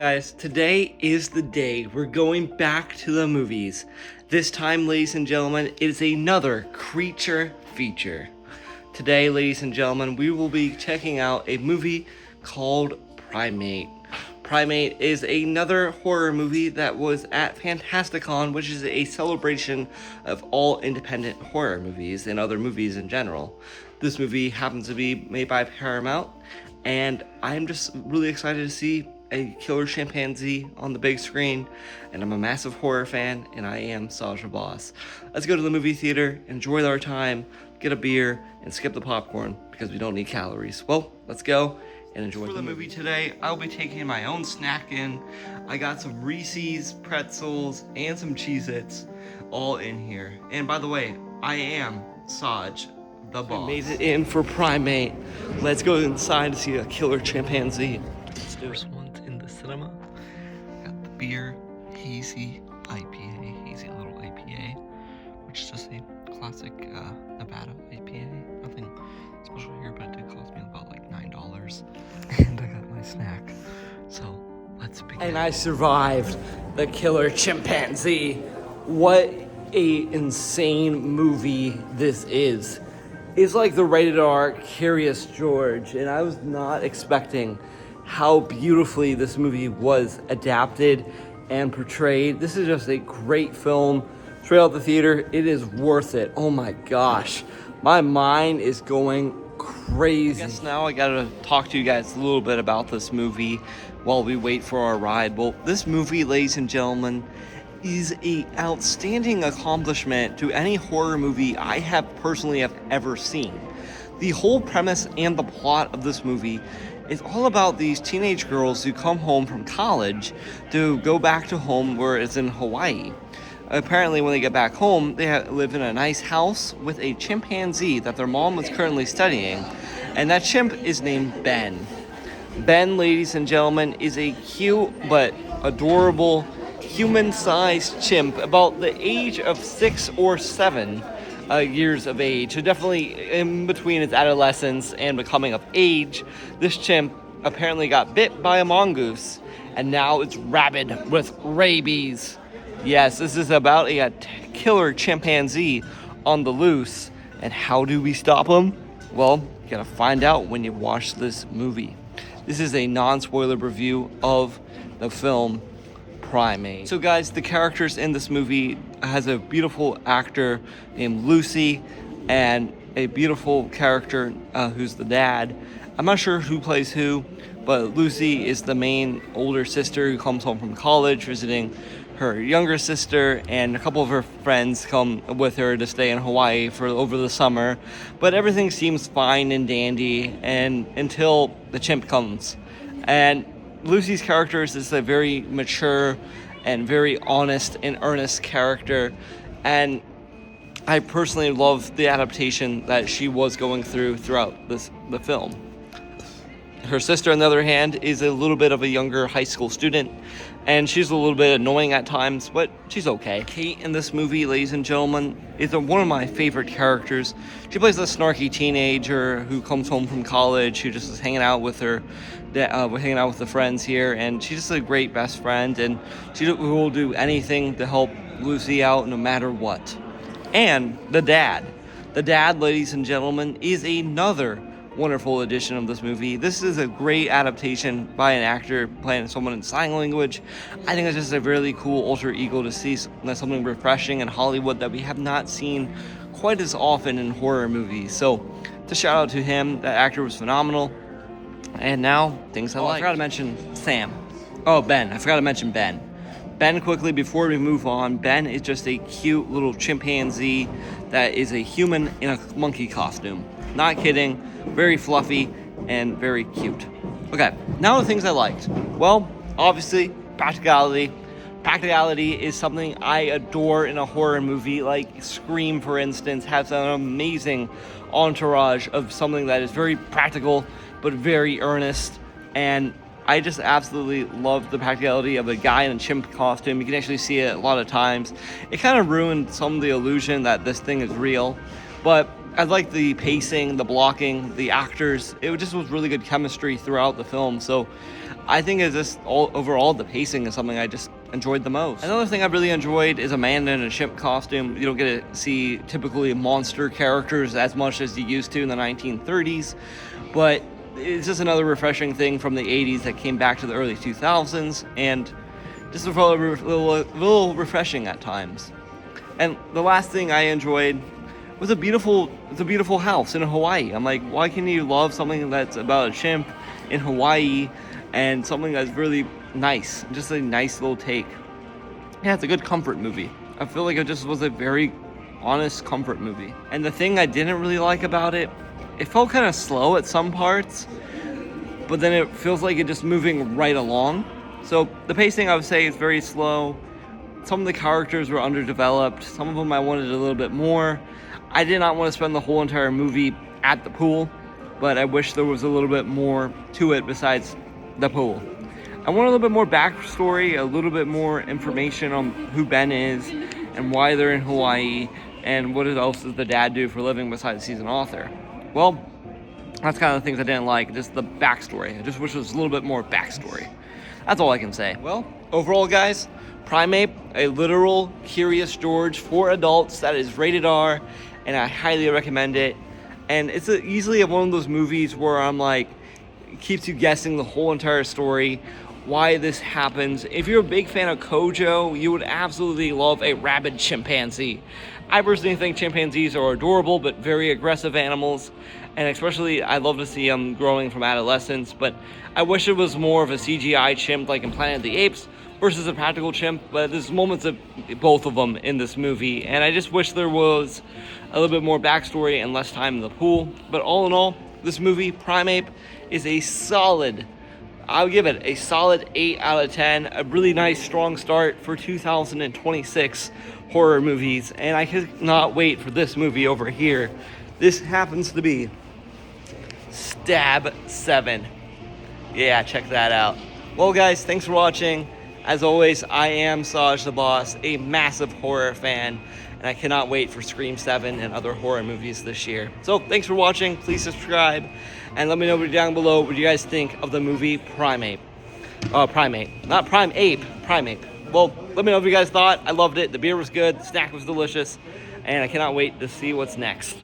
Guys, today is the day we're going back to the movies. This time, ladies and gentlemen, it is another creature feature. Today, ladies and gentlemen, we will be checking out a movie called Primate. Primate is another horror movie that was at Fantasticon, which is a celebration of all independent horror movies and other movies in general. This movie happens to be made by Paramount, and I'm just really excited to see a killer chimpanzee on the big screen, and I'm a massive horror fan, and I am Sasha Boss. Let's go to the movie theater, enjoy our time, get a beer, and skip the popcorn because we don't need calories. Well, let's go and enjoy the movie. Today, I'll be taking my own snack in. I got some Reese's, pretzels, and some Cheez-Its all in here. And by the way, I am Saj, the boss. We made it in for Primate. Let's go inside to see a killer chimpanzee. First one's in the cinema. Got the beer, hazy IPA, hazy little IPA, which is just a classic Nevada IPA. Nothing special here, but it did cost me about like $9. And I got my snack. So let's begin. And I survived the killer chimpanzee. What a insane movie this is. It's like the rated R Curious George, and I was not expecting how beautifully this movie was adapted and portrayed. This is just a great film. Straight out the theater, it is worth it. Oh my gosh, my mind is going crazy. I guess now I gotta talk to you guys a little bit about this movie while we wait for our ride. Well, this movie, ladies and gentlemen, is an outstanding accomplishment to any horror movie I have ever seen. The whole premise and the plot of this movie is all about these teenage girls who come home from college to go back to home where it's in Hawaii. Apparently, when they get back home, they live in a nice house with a chimpanzee that their mom was currently studying, and that chimp is named Ben. Ben, ladies and gentlemen, is a cute but adorable human-sized chimp about the age of 6 or 7 years of age. So definitely in between its adolescence and becoming of age, this chimp apparently got bit by a mongoose, and now it's rabid with rabies. Yes, this is about a killer chimpanzee on the loose, and how do we stop him? Well, you gotta find out when you watch this movie. This is a non-spoiler review of the film Primate. So guys, the characters in this movie has a beautiful actor named Lucy and a beautiful character who's the dad. I'm not sure who plays who, but Lucy is the main older sister who comes home from college visiting her younger sister, and a couple of her friends come with her to stay in Hawaii for over the summer. But everything seems fine and dandy and until the chimp comes. And Lucy's character is just a very mature and very honest and earnest character, and I personally love the adaptation that she was going throughout the film. Her sister, on the other hand, is a little bit of a younger high school student, and she's a little bit annoying at times, but she's okay. Kate in this movie, ladies and gentlemen, is one of my favorite characters. She plays a snarky teenager who comes home from college, who just is hanging out with her, hanging out with the friends here, and she's just a great best friend, and she will do anything to help Lucy out no matter what. And the dad, ladies and gentlemen, is another wonderful addition of this movie. This is a great adaptation by an actor playing someone in sign language. I think it's just a really cool alter ego to see something refreshing in Hollywood that we have not seen quite as often in horror movies. So, to shout out to him, that actor was phenomenal. And now, things I like. I forgot to mention Ben. I forgot to mention Ben. Ben, quickly before we move on, Ben is just a cute little chimpanzee that is a human in a monkey costume. Not kidding, very fluffy and very cute. Okay, now the things I liked. Well, obviously, practicality. Practicality is something I adore in a horror movie, like Scream, for instance, has an amazing entourage of something that is very practical but very earnest, and I just absolutely love the practicality of a guy in a chimp costume. You can actually see it a lot of times. It kind of ruined some of the illusion that this thing is real, but I like the pacing, the blocking, the actors. It just was really good chemistry throughout the film. So I think it's just overall the pacing is something I just enjoyed the most. Another thing I really enjoyed is a man in a chimp costume. You don't get to see typically monster characters as much as you used to in the 1930s, but it's just another refreshing thing from the 80s that came back to the early 2000s, and just a little refreshing at times. And the last thing I enjoyed was a beautiful house in Hawaii. I'm like, why can you love something that's about a chimp in Hawaii and something that's really nice, just a nice little take? Yeah, it's a good comfort movie. I feel like it just was a very honest comfort movie. And the thing I didn't really like about it, it felt kind of slow at some parts, but then it feels like it's just moving right along. So the pacing, I would say, is very slow. Some of the characters were underdeveloped. Some of them I wanted a little bit more. I did not want to spend the whole entire movie at the pool, but I wish there was a little bit more to it besides the pool. I want a little bit more backstory, a little bit more information on who Ben is and why they're in Hawaii and what else does the dad do for a living besides he's an author. Well, that's kind of the things I didn't like, just the backstory. I just wish there was a little bit more backstory. That's all I can say. Well, overall, guys, Primate, a literal Curious George for adults that is rated R, and I highly recommend it. And it's easily one of those movies where I'm like, it keeps you guessing the whole entire story, why this happens. If you're a big fan of Kojo, you would absolutely love a rabid chimpanzee. I personally think chimpanzees are adorable but very aggressive animals, and especially I love to see them growing from adolescence, but I wish it was more of a CGI chimp like in Planet of the Apes versus a practical chimp, but there's moments of both of them in this movie, and I just wish there was a little bit more backstory and less time in the pool. But all in all, this movie, Primate, is a solid, I'll give it a solid 8 out of 10. A really nice, strong start for 2026 horror movies, and I cannot wait for this movie over here. This happens to be Stab 7. Yeah, check that out. Well, guys, thanks for watching. As always, I am Saj the Boss, a massive horror fan, and I cannot wait for Scream 7 and other horror movies this year. So thanks for watching. Please subscribe, and let me know down below what you guys think of the movie Primate. Primate. Not Prime Ape, Primate. Well, let me know what you guys thought. I loved it. The beer was good. The snack was delicious, and I cannot wait to see what's next.